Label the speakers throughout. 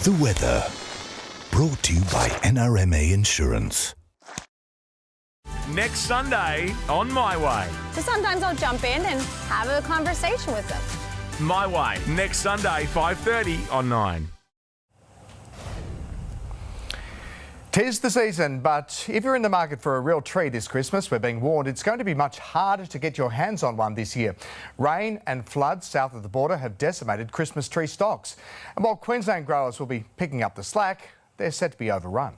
Speaker 1: The weather, brought to you by NRMA Insurance.
Speaker 2: Next Sunday on My Way.
Speaker 3: So sometimes I'll jump in and have a conversation with them.
Speaker 2: My Way, next Sunday, 5:30 on 9.
Speaker 4: 'Tis the season, but if you're in the market for a real tree this Christmas, we're being warned it's going to be much harder to get your hands on one this year. Rain and floods south of the border have decimated Christmas tree stocks. And while Queensland growers will be picking up the slack, they're set to be overrun.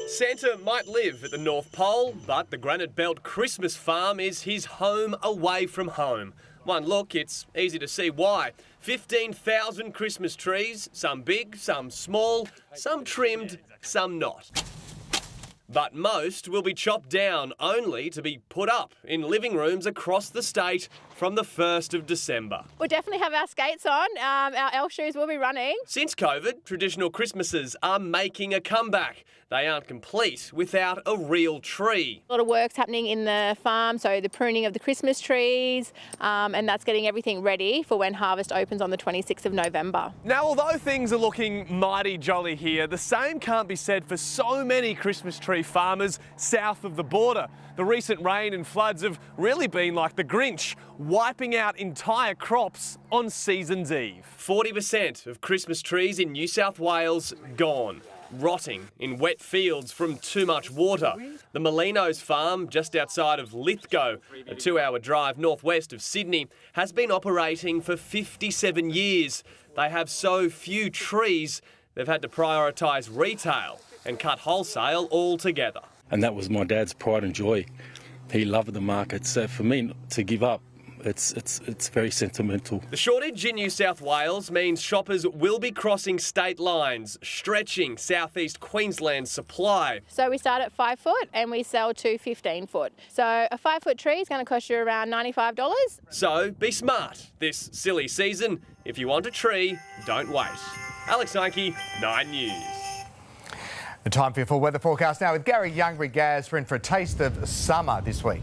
Speaker 5: Santa might live at the North Pole, but the Granite Belt Christmas farm is his home away from home. One look, it's easy to see why. 15,000 Christmas trees, some big, some small, some trimmed, some not. But most will be chopped down only to be put up in living rooms across the state from the 1st of December.
Speaker 6: We'll definitely have our skates on. Our elf shoes will be running.
Speaker 5: Since COVID, traditional Christmases are making a comeback. They aren't complete without a real tree.
Speaker 6: A lot of work's happening in the farm, so the pruning of the Christmas trees, and that's getting everything ready for when harvest opens on the 26th of November.
Speaker 5: Now, although things are looking mighty jolly here, the same can't be said for so many Christmas tree farmers south of the border. The recent rain and floods have really been like the Grinch, wiping out entire crops on season's eve. 40% of Christmas trees in New South Wales gone, rotting in wet fields from too much water. The Molinos farm, just outside of Lithgow, a 2-hour drive northwest of Sydney, has been operating for 57 years. They have so few trees, they've had to prioritise retail and cut wholesale altogether.
Speaker 7: And that was my dad's pride and joy. He loved the market, so for me to give up, it's very sentimental.
Speaker 5: The shortage in New South Wales means shoppers will be crossing state lines, stretching southeast Queensland's supply.
Speaker 6: So we start at 5 foot and we sell to 15 foot. So a 5 foot tree is going to cost you around $95.
Speaker 5: So be smart this silly season. If you want a tree, don't wait. Alex Sankey, 9 News.
Speaker 4: The time for your full weather forecast now with Gary Youngberry. Gaz, we're in for a taste of summer this week.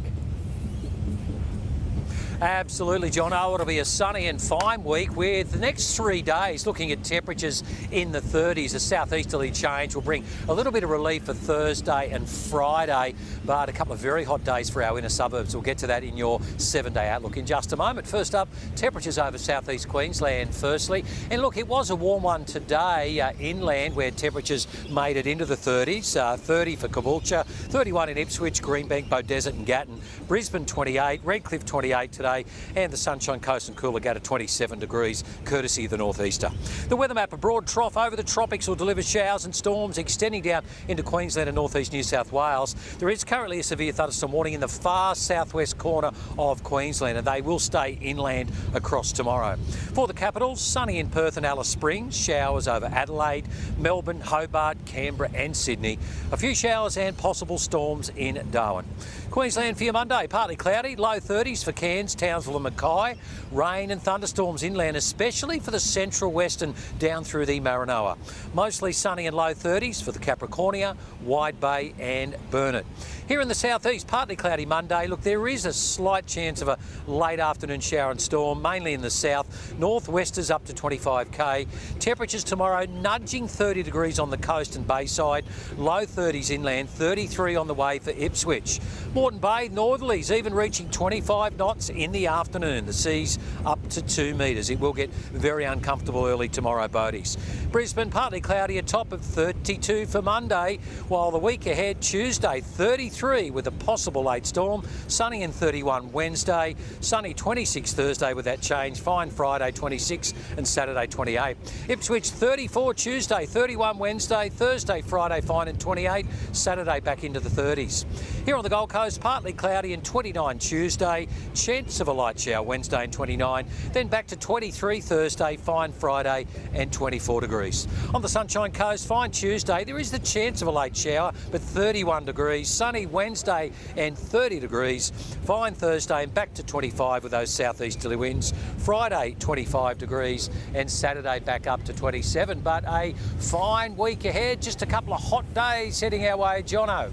Speaker 8: Absolutely, John. It'll be a sunny and fine week with the next 3 days looking at temperatures in the 30s. A southeasterly change will bring a little bit of relief for Thursday and Friday, but a couple of very hot days for our inner suburbs. We'll get to that in your 7-day outlook in just a moment. First up, temperatures over southeast Queensland firstly. And look, it was a warm one today inland where temperatures made it into the 30s. 30 for Caboolture, 31 in Ipswich, Greenbank, Beaudesert and Gatton. Brisbane 28, Redcliffe 28 today. And the Sunshine Coast and Coolangatta at 27 degrees, courtesy of the northeaster. The weather map, a broad trough over the tropics will deliver showers and storms extending down into Queensland and northeast New South Wales. There is currently a severe thunderstorm warning in the far southwest corner of Queensland, and they will stay inland across tomorrow. For the capitals, sunny in Perth and Alice Springs, showers over Adelaide, Melbourne, Hobart, Canberra and Sydney. A few showers and possible storms in Darwin. Queensland for your Monday, partly cloudy, low 30s for Cairns, Townsville and Mackay. Rain and thunderstorms inland, especially for the central west and down through the Maranoa. Mostly sunny and low 30s for the Capricornia, Wide Bay and Burnett. Here in the southeast, partly cloudy Monday. Look, there is a slight chance of a late afternoon shower and storm, mainly in the south. Northwesters up to 25k. Temperatures tomorrow nudging 30 degrees on the coast and bayside. Low 30s inland, 33 on the way for Ipswich. Moreton Bay, northerlies even reaching 25 knots in the afternoon. The seas up to 2 metres. It will get very uncomfortable early tomorrow, boaties. Brisbane, partly cloudy, a top of 32 for Monday, while the week ahead, Tuesday, 33 with a possible late storm, sunny and 31 Wednesday, sunny 26 Thursday with that change, fine Friday 26 and Saturday 28. Ipswich 34 Tuesday, 31 Wednesday, Thursday, Friday fine and 28, Saturday back into the 30s. Here on the Gold Coast, partly cloudy and 29 Tuesday, chance of a light shower Wednesday and 29, then back to 23 Thursday, fine Friday and 24 degrees. On the Sunshine Coast, fine Tuesday, there is the chance of a late shower, but 31 degrees, sunny Wednesday and 30 degrees, fine Thursday and back to 25 with those southeasterly winds, Friday 25 degrees and Saturday back up to 27, but a fine week ahead, just a couple of hot days heading our way. Jono.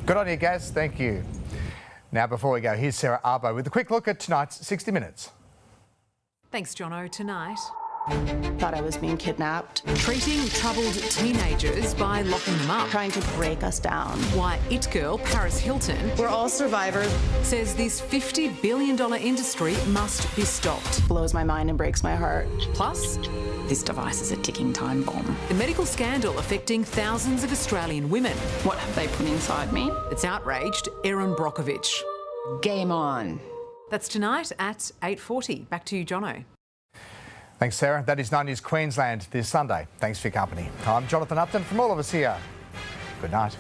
Speaker 4: Good on you, Gaz. Thank you. Now, before we go, here's Sarah Abo with a quick look at tonight's 60 Minutes.
Speaker 9: Thanks, Jono. Tonight, Thought I was being kidnapped.
Speaker 10: Treating troubled teenagers by locking them up.
Speaker 9: Trying to break us down.
Speaker 10: Why It Girl Paris Hilton
Speaker 9: We're all survivors.
Speaker 10: says this $50 billion industry must be stopped.
Speaker 9: Blows my mind and breaks my heart.
Speaker 10: Plus,
Speaker 11: this device is a ticking time bomb.
Speaker 10: the medical scandal affecting thousands of Australian women.
Speaker 11: What have they put inside me?
Speaker 10: It's outraged Erin Brockovich.
Speaker 11: Game on.
Speaker 10: That's tonight at 8:40. Back to you, Jono.
Speaker 4: Thanks, Sarah. That is 9 News Queensland this Sunday. Thanks for your company. I'm Jonathan Uptin from all of us here. Good night.